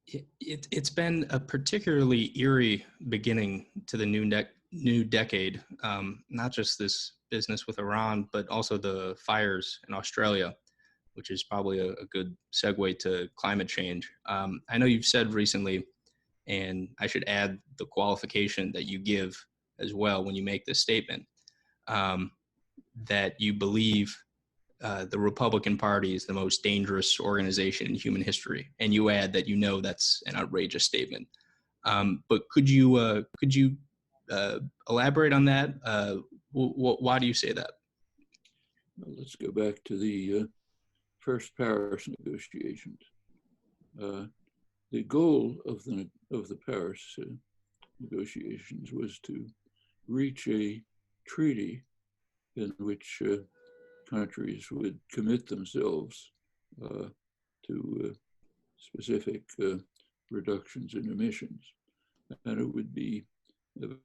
It's been a particularly eerie beginning to the new decade. Not just this business with Iran, but also the fires in Australia, which is probably a good segue to climate change. I know you've said recently, and I should add the qualification that you give as well when you make this statement, um, that you believe the Republican Party is the most dangerous organization in human history, and you add that you know that's an outrageous statement. But could you elaborate on that? Why do you say that? Well, let's go back to the first Paris negotiations. The goal of the Paris negotiations was to reach a treaty in which countries would commit themselves to specific reductions in emissions, and it would be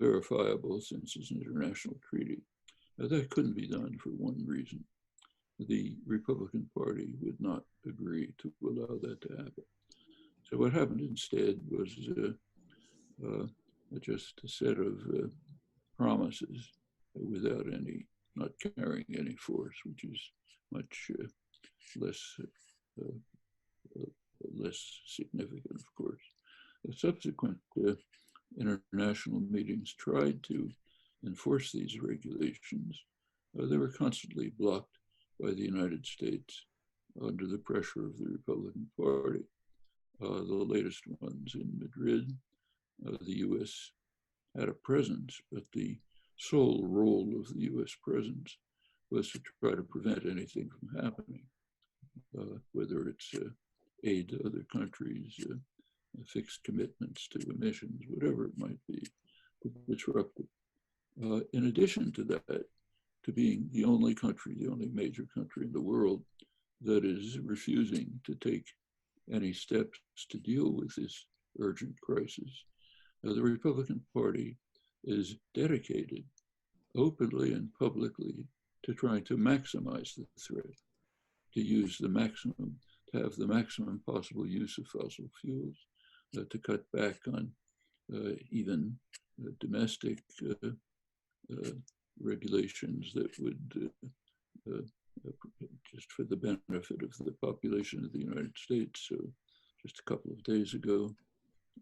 verifiable since it's an international treaty. That couldn't be done for one reason. The Republican Party would not agree to allow that to happen. So what happened instead was just a set of promises without any, not carrying any force, which is much less significant, of course. The subsequent international meetings tried to enforce these regulations. They were constantly blocked by the United States under the pressure of the Republican Party. The latest ones in Madrid, the US had a presence, but the sole role of the US presence was to try to prevent anything from happening, whether it's aid to other countries, fixed commitments to emissions, whatever it might be, disrupted. In addition to that, to being the only country, the only major country in the world that is refusing to take any steps to deal with this urgent crisis, the Republican Party is dedicated openly and publicly to trying to maximize the threat, to use the maximum, to have the maximum possible use of fossil fuels, to cut back on even domestic regulations that would, just for the benefit of the population of the United States. So just a couple of days ago,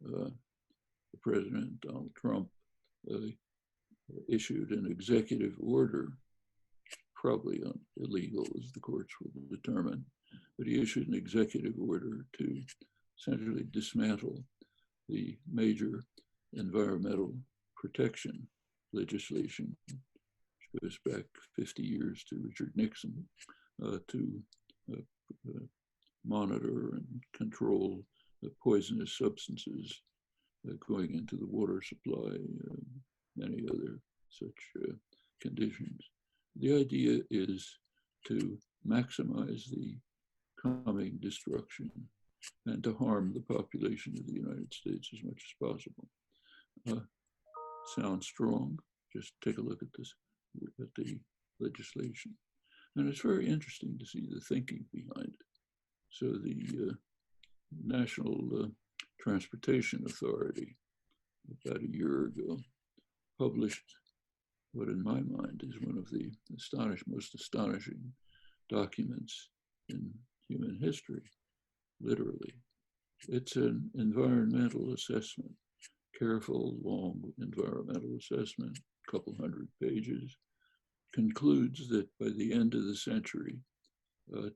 the President, Donald Trump, issued an executive order, probably illegal as the courts will determine, but he issued an executive order to essentially dismantle the major environmental protection legislation, which goes back 50 years to Richard Nixon, to monitor and control the poisonous substances going into the water supply, many other such conditions. The idea is to maximize the coming destruction and to harm the population of the United States as much as possible. Sounds strong. Just take a look at this, at the legislation. And it's very interesting to see the thinking behind it. So the National Transportation Authority, about a year ago, published what in my mind is one of the most astonishing documents in human history, literally. It's an environmental assessment, careful, long environmental assessment, a couple hundred pages, concludes that by the end of the century,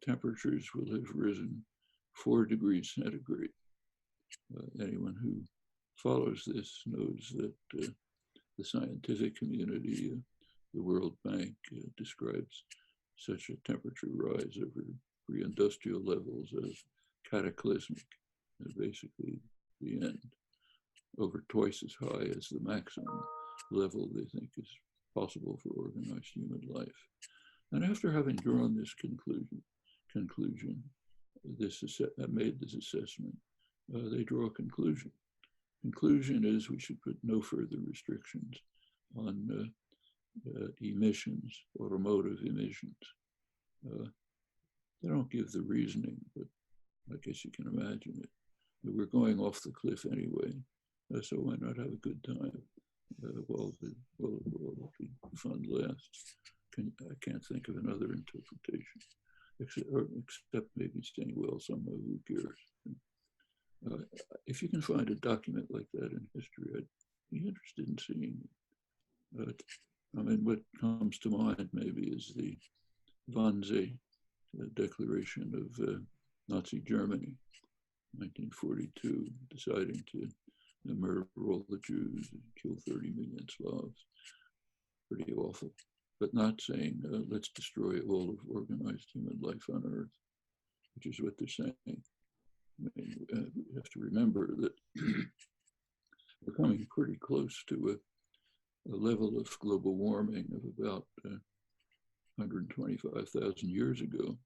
temperatures will have risen 4 degrees centigrade. Anyone who follows this knows that the scientific community, the World Bank describes such a temperature rise over pre-industrial levels as cataclysmic, basically the end, over twice as high as the maximum level they think is possible for organized human life. And after having drawn this conclusion, made this assessment, they draw a conclusion. Conclusion is we should put no further restrictions on emissions, automotive emissions. They don't give the reasoning, but I guess you can imagine it. we're going off the cliff anyway, so why not have a good time while the fun lasts? I can't think of another interpretation, except maybe saying, well, somehow who cares? Uh, if you can find a document like that in history, I'd be interested in seeing it. But I mean, what comes to mind maybe is the Wannsee Declaration of Nazi Germany, 1942, deciding to murder all the Jews and kill 30 million Slavs. Pretty awful. But not saying, let's destroy all of organized human life on Earth, which is what they're saying. I mean, we have to remember that we're coming pretty close to a level of global warming of about 125,000 years ago,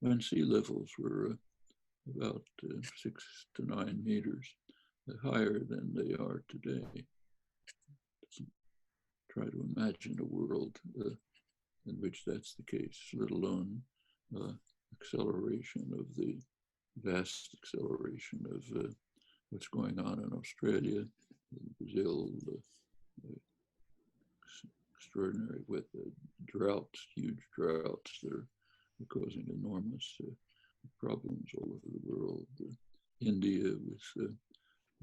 when sea levels were about 6 to 9 meters higher than they are today. Try to imagine a world in which that's the case, let alone acceleration of the vast acceleration of what's going on in Australia, in Brazil, extraordinary with droughts, huge droughts that are causing enormous problems all over the world. India with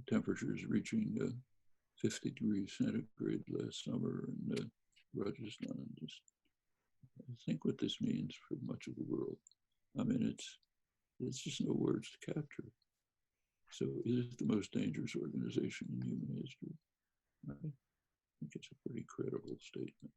temperatures reaching 50 degrees centigrade last summer in Rajasthan. Just I think what this means for much of the world. I mean, it's just no words to capture. So it is the most dangerous organization in human history. I think it's a pretty credible statement.